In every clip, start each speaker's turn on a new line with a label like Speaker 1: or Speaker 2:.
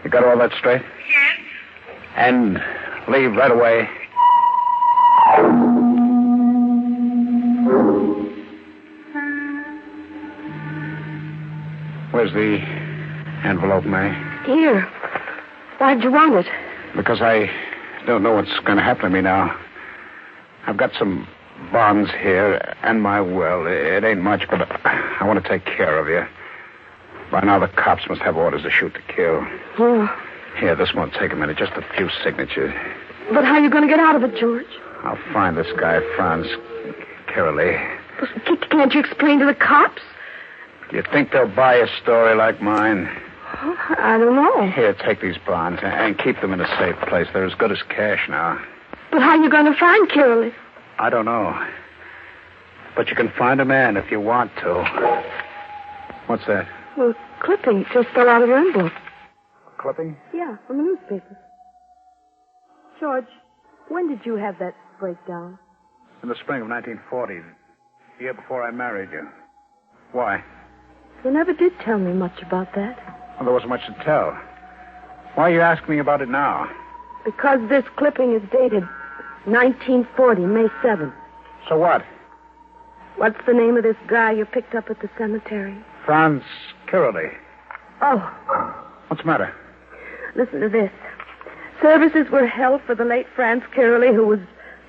Speaker 1: You got all that straight?
Speaker 2: Yes.
Speaker 1: And leave right away. Where's the envelope, May?
Speaker 3: Here. Why'd you want it?
Speaker 1: Because I don't know what's going to happen to me now. I've got some bonds here and my will. It ain't much, but I want to take care of you. By now, the cops must have orders to shoot to kill.
Speaker 3: Oh.
Speaker 1: Here, this won't take a minute. Just a few signatures.
Speaker 3: But how are you going to get out of it, George?
Speaker 1: I'll find this guy, Franz Carolee.
Speaker 3: Can't you explain to the cops?
Speaker 1: Do you think they'll buy a story like mine?
Speaker 3: Oh, I don't know.
Speaker 1: Here, take these bonds and keep them in a safe place. They're as good as cash now.
Speaker 3: But how are you going to find Carolee?
Speaker 1: I don't know. But you can find a man if you want to. What's that?
Speaker 3: Well, clipping just fell out of your envelope.
Speaker 1: Clipping?
Speaker 3: Yeah, from the newspaper. George, when did you have that breakdown?
Speaker 1: In the spring of 1940, the year before I married you. Why?
Speaker 3: You never did tell me much about that.
Speaker 1: Well, there wasn't much to tell. Why are you asking me about it now?
Speaker 3: Because this clipping is dated 1940, May 7th.
Speaker 1: So what?
Speaker 3: What's the name of this guy you picked up at the cemetery?
Speaker 1: Franz Carolee.
Speaker 3: Oh.
Speaker 1: What's the matter?
Speaker 3: Listen to this. Services were held for the late Franz Carolee, who was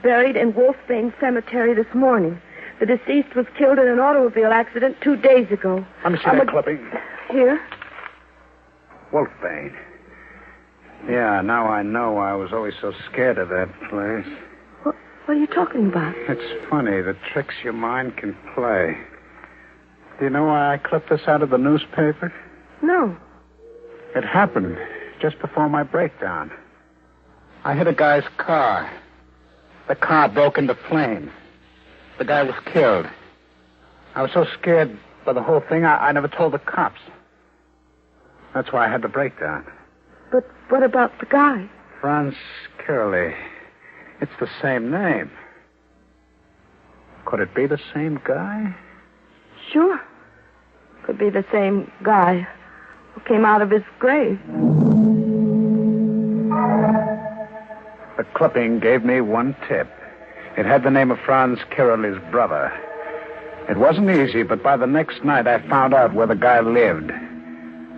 Speaker 3: buried in Wolfbane Cemetery this morning. The deceased was killed in an automobile accident 2 days ago.
Speaker 1: Let me see that clipping.
Speaker 3: Here?
Speaker 1: Wolfbane. Yeah, now I know why I was always so scared of that place.
Speaker 3: What are you talking about?
Speaker 1: It's funny, the tricks your mind can play. Do you know why I clipped this out of the newspaper?
Speaker 3: No.
Speaker 1: It happened just before my breakdown. I hit a guy's car. The car broke into flames. The guy was killed. I was so scared by the whole thing, I never told the cops. That's why I had the breakdown.
Speaker 3: But what about the guy?
Speaker 1: Franz Carolee. It's the same name. Could it be the same guy?
Speaker 3: Sure. Could be the same guy who came out of his grave.
Speaker 1: The clipping gave me one tip. It had the name of Franz Carolee's brother. It wasn't easy, but by the next night I found out where the guy lived.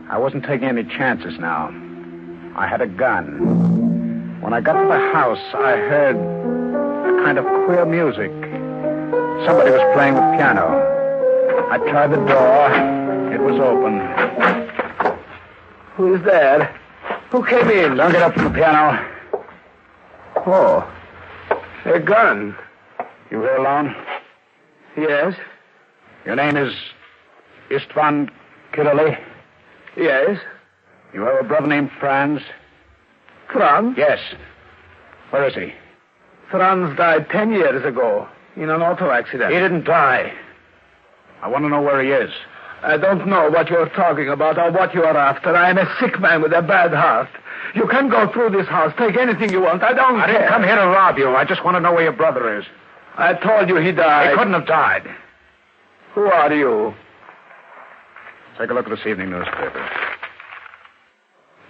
Speaker 1: I wasn't taking any chances now. I had a gun. When I got to the house, I heard a kind of queer music. Somebody was playing the piano. I tried the door. It was open.
Speaker 4: Who's there? Who came in?
Speaker 1: Don't get up from the piano.
Speaker 4: Oh, a gun.
Speaker 1: You here alone?
Speaker 4: Yes.
Speaker 1: Your name is Istvan Carolee?
Speaker 4: Yes.
Speaker 1: You have a brother named Franz?
Speaker 4: Franz?
Speaker 1: Yes. Where is he?
Speaker 4: Franz died 10 years ago in an auto accident.
Speaker 1: He didn't die. I want to know where he is.
Speaker 4: I don't know what you're talking about or what you are after. I am a sick man with a bad heart. You can go through this house. Take anything you want. I don't care.
Speaker 1: I didn't come here to rob you. I just want to know where your brother is.
Speaker 4: I told you he died.
Speaker 1: He couldn't have died.
Speaker 4: Who are you?
Speaker 1: Take a look at this evening newspaper.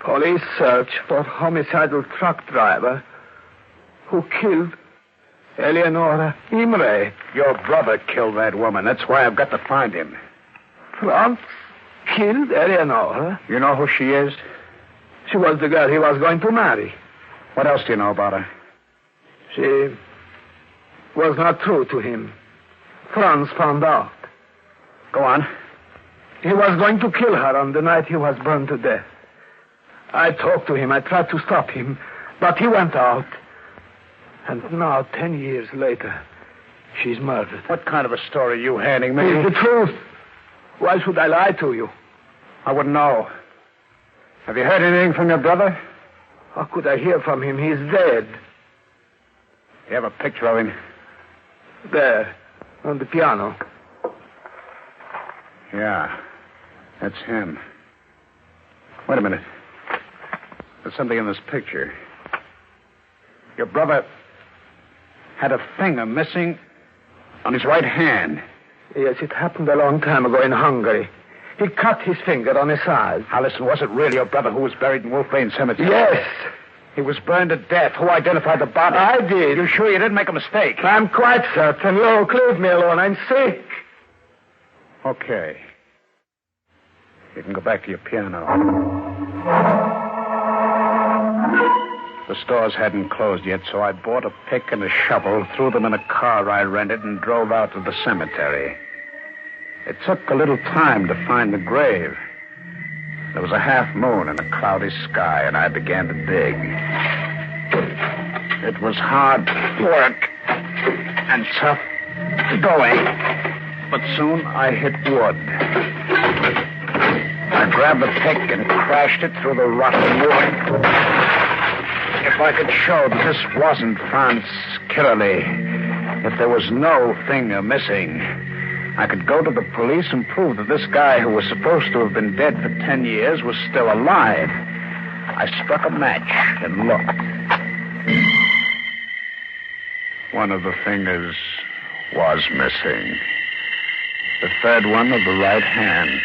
Speaker 4: Police search for homicidal truck driver who killed Eleonora Imre.
Speaker 1: Your brother killed that woman. That's why I've got to find him.
Speaker 4: Franz killed Eleonora?
Speaker 1: You know who she is?
Speaker 4: She was the girl he was going to marry.
Speaker 1: What else do you know about her?
Speaker 4: She was not true to him. Franz found out.
Speaker 1: Go on.
Speaker 4: He was going to kill her on the night he was burned to death. I talked to him. I tried to stop him. But he went out. And now, 10 years later, she's murdered.
Speaker 1: What kind of a story are you handing me?
Speaker 4: It's the truth. Why should I lie to you?
Speaker 1: I wouldn't know. Have you heard anything from your brother?
Speaker 4: How could I hear from him? He's dead.
Speaker 1: You have a picture of him?
Speaker 4: There, on the piano.
Speaker 1: Yeah, that's him. Wait a minute. There's something in this picture. Your brother had a finger missing on his right hand.
Speaker 4: Yes, it happened a long time ago in Hungary. He cut his finger on his side.
Speaker 1: Now, listen, was it really your brother who was buried in Wolf Lane Cemetery?
Speaker 4: Yes.
Speaker 1: He was burned to death. Who identified the body?
Speaker 4: I did.
Speaker 1: You sure you didn't make a mistake?
Speaker 4: I'm quite certain. Look, leave me alone. I'm sick.
Speaker 1: Okay. You can go back to your piano. The stores hadn't closed yet, so I bought a pick and a shovel, threw them in a car I rented, and drove out to the cemetery. It took a little time to find the grave. There was a half moon and a cloudy sky, and I began to dig. It was hard work and tough going, but soon I hit wood. I grabbed the pick and crashed it through the rotten wood. If I could show that this wasn't Franz Kirley, if there was no finger missing, I could go to the police and prove that this guy who was supposed to have been dead for 10 years was still alive. I struck a match and looked. One of the fingers was missing. The third one of the right hand.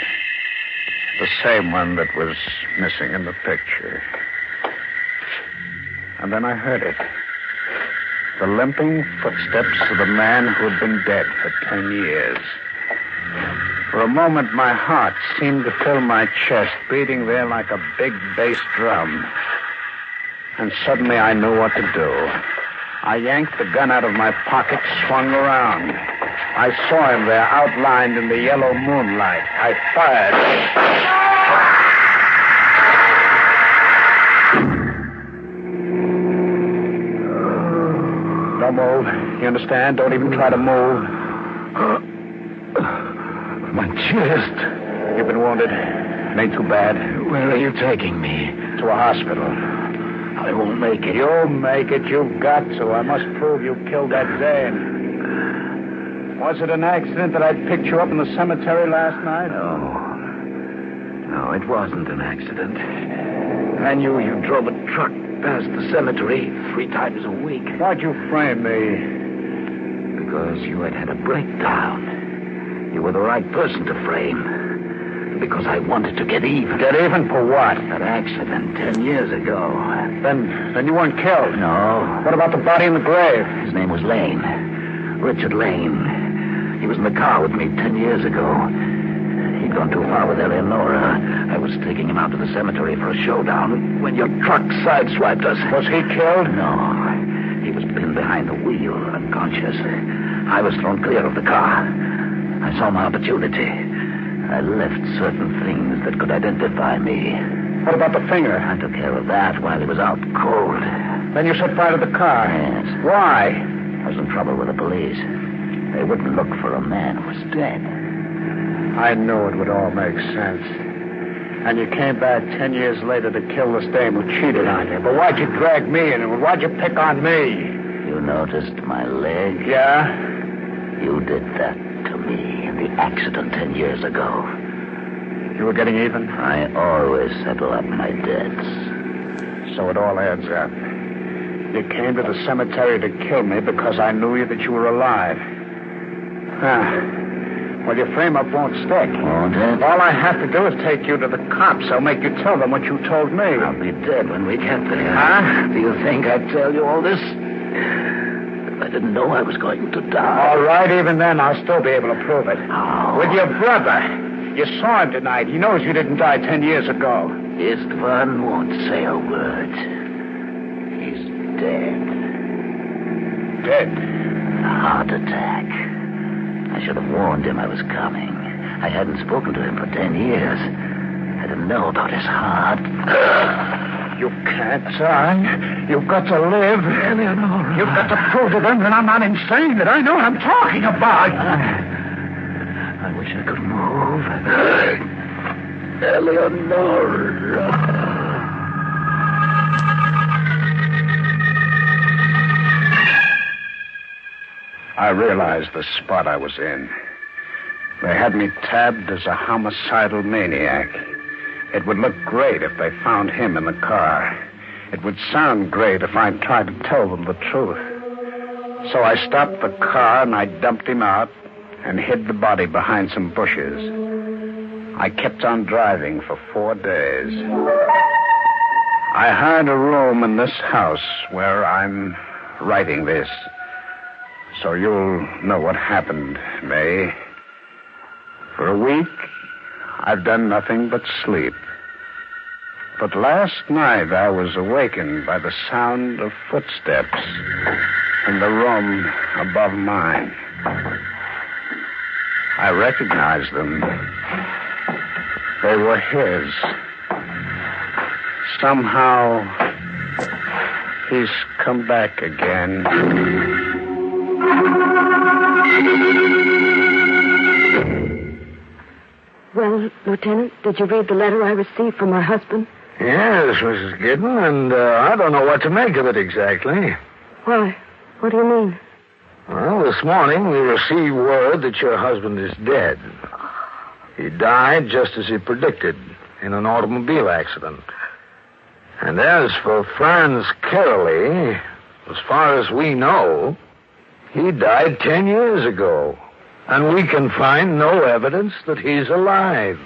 Speaker 1: The same one that was missing in the picture. And then I heard it. The limping footsteps of the man who had been dead for 10 years. For a moment, my heart seemed to fill my chest, beating there like a big bass drum. And suddenly I knew what to do. I yanked the gun out of my pocket, swung around. I saw him there, outlined in the yellow moonlight. I fired. Don't move. You understand? Don't even try to move.
Speaker 4: My chest.
Speaker 1: You've been wounded. It ain't too bad.
Speaker 4: Where are you taking me?
Speaker 1: To a hospital.
Speaker 4: I won't make it.
Speaker 1: You'll make it. You've got to. I must prove you killed that Zane. Was it an accident that I picked you up in the cemetery last night?
Speaker 4: No, it wasn't an accident. I knew you drove a truck past the cemetery 3 times a week.
Speaker 1: Why'd you frame me?
Speaker 4: Because you had had a breakdown. You were the right person to frame. Because I wanted to get even.
Speaker 1: Get even for what?
Speaker 4: That accident 10 years ago.
Speaker 1: Then you weren't killed?
Speaker 4: No.
Speaker 1: What about the body in the grave?
Speaker 4: His name was Lane. Richard Lane. He was in the car with me 10 years ago. He'd gone too far with Eleonora. I was taking him out to the cemetery for a showdown when your truck sideswiped us.
Speaker 1: Was he killed?
Speaker 4: No. He was pinned behind the wheel, unconscious. I was thrown clear of the car. I saw my opportunity. I left certain things that could identify me.
Speaker 1: What about the finger?
Speaker 4: I took care of that while he was out cold.
Speaker 1: Then you set fire to the car?
Speaker 4: Yes.
Speaker 1: Why?
Speaker 4: I was in trouble with the police. They wouldn't look for a man who was dead.
Speaker 1: I knew it would all make sense. And you came back 10 years later to kill this dame who cheated on you. But why'd you drag me in? And why'd you pick on me?
Speaker 4: You noticed my leg?
Speaker 1: Yeah?
Speaker 4: You did that to me in the accident 10 years ago.
Speaker 1: You were getting even?
Speaker 4: I always settle up my debts.
Speaker 1: So it all adds up. You came to the cemetery to kill me because I knew that you were alive. Well, your frame-up won't stick.
Speaker 4: Won't it?
Speaker 1: All I have to do is take you to the cops. I'll make you tell them what you told me.
Speaker 4: I'll be dead when we get there.
Speaker 1: Huh?
Speaker 4: Do you think I'd tell you all this? If I didn't know I was going to die.
Speaker 1: All right, even then, I'll still be able to prove it.
Speaker 4: How?
Speaker 1: With your brother. You saw him tonight. He knows you didn't die 10 years ago.
Speaker 4: Istvan won't say a word. He's dead.
Speaker 1: Dead?
Speaker 4: A heart attack. I should have warned him I was coming. I hadn't spoken to him for 10 years. I didn't know about his heart.
Speaker 1: You can't die. You've got to live.
Speaker 4: Eleonora.
Speaker 1: You've got to prove to them that I'm not insane, that I know what I'm talking about.
Speaker 4: I wish I could move. Eleonora.
Speaker 1: I realized the spot I was in. They had me tabbed as a homicidal maniac. It would look great if they found him in the car. It would sound great if I tried to tell them the truth. So I stopped the car and I dumped him out and hid the body behind some bushes. I kept on driving for 4 days. I hired a room in this house where I'm writing this. So you'll know what happened, May. For a week, I've done nothing but sleep. But last night I was awakened by the sound of footsteps in the room above mine. I recognized them. They were his. Somehow, he's come back again.
Speaker 3: Well, Lieutenant, did you read the letter I received from my husband?
Speaker 4: Yes, Mrs. Giddon, and I don't know what to make of it exactly.
Speaker 3: Why? What do you mean?
Speaker 4: Well, this morning we received word that your husband is dead. He died just as he predicted, in an automobile accident. And as for Franz Caroly, as far as we know, he died 10 years ago. And we can find no evidence that he's alive.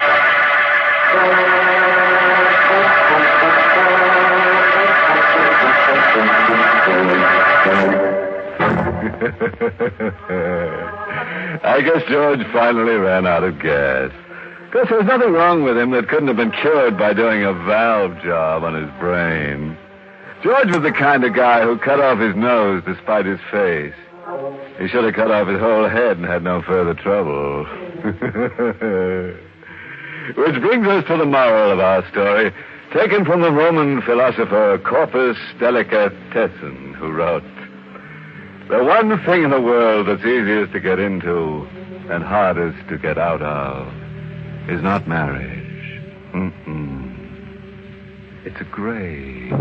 Speaker 2: I guess George finally ran out of gas. Guess there's nothing wrong with him that couldn't have been cured by doing a valve job on his brain. George was the kind of guy who cut off his nose despite his face. He should have cut off his whole head and had no further trouble. Which brings us to the moral of our story, taken from the Roman philosopher Corpus Delicatesson, who wrote, "The one thing in the world that's easiest to get into and hardest to get out of is not marriage. It's a grave."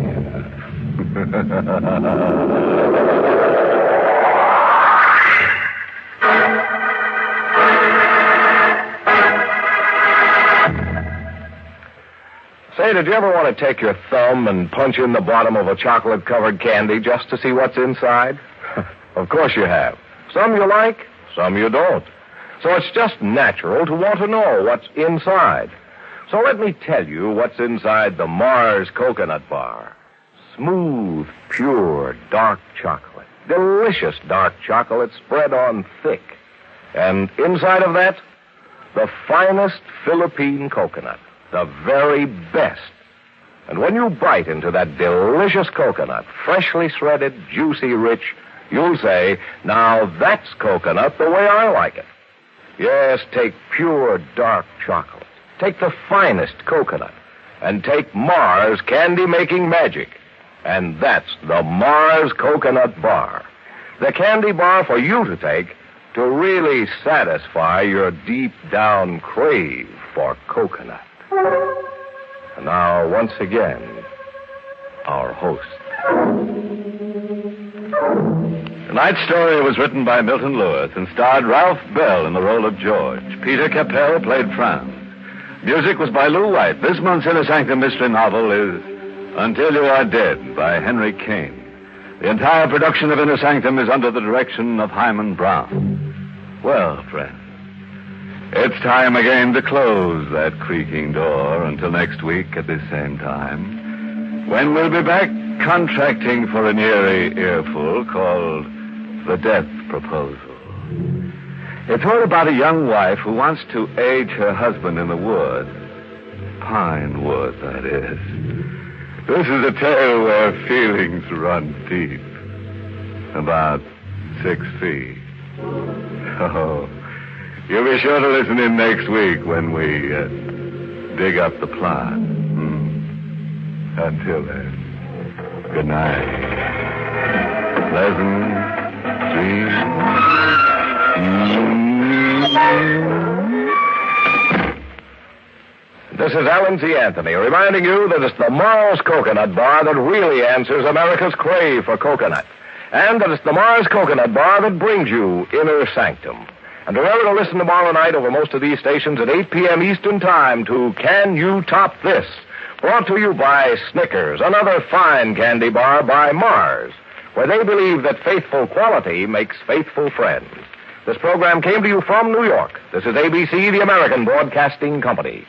Speaker 5: Say, did you ever want to take your thumb and punch in the bottom of a chocolate-covered candy just to see what's inside? Of course you have. Some you like, some you don't. So it's just natural to want to know what's inside. So let me tell you what's inside the Mars Coconut Bar. Smooth, pure, dark chocolate. Delicious dark chocolate spread on thick. And inside of that, the finest Philippine coconut. The very best. And when you bite into that delicious coconut, freshly shredded, juicy, rich, you'll say, now that's coconut the way I like it. Yes, take pure dark chocolate. Take the finest coconut. And take Mars candy-making magic. And that's the Mars Coconut Bar. The candy bar for you to take to really satisfy your deep-down crave for coconut. And now, once again, our host.
Speaker 2: Tonight's story was written by Milton Lewis and starred Ralph Bell in the role of George. Peter Chappell played Franz. Music was by Lew White. This month's Inner Sanctum Mystery novel is Until You Are Dead by Henry Kane. The entire production of Inner Sanctum is under the direction of Himan Brown. Well, friends, it's time again to close that creaking door until next week at this same time, when we'll be back contracting for an eerie earful called The Death Proposal. It's all about a young wife who wants to age her husband in the woods. Pine wood, that is. This is a tale where feelings run deep. About 6 feet. Oh, you'll be sure to listen in next week when we dig up the plot. Until then, good night. Pleasant dreams.
Speaker 5: This is Alan Z. Anthony reminding you that it's the Mars Coconut Bar that really answers America's crave for coconut. And that it's the Mars Coconut Bar that brings you Inner Sanctum. And remember to listen tomorrow night over most of these stations at 8 p.m. Eastern Time to Can You Top This? Brought to you by Snickers, another fine candy bar by Mars, where they believe that faithful quality makes faithful friends. This program came to you from New York. This is ABC, the American Broadcasting Company.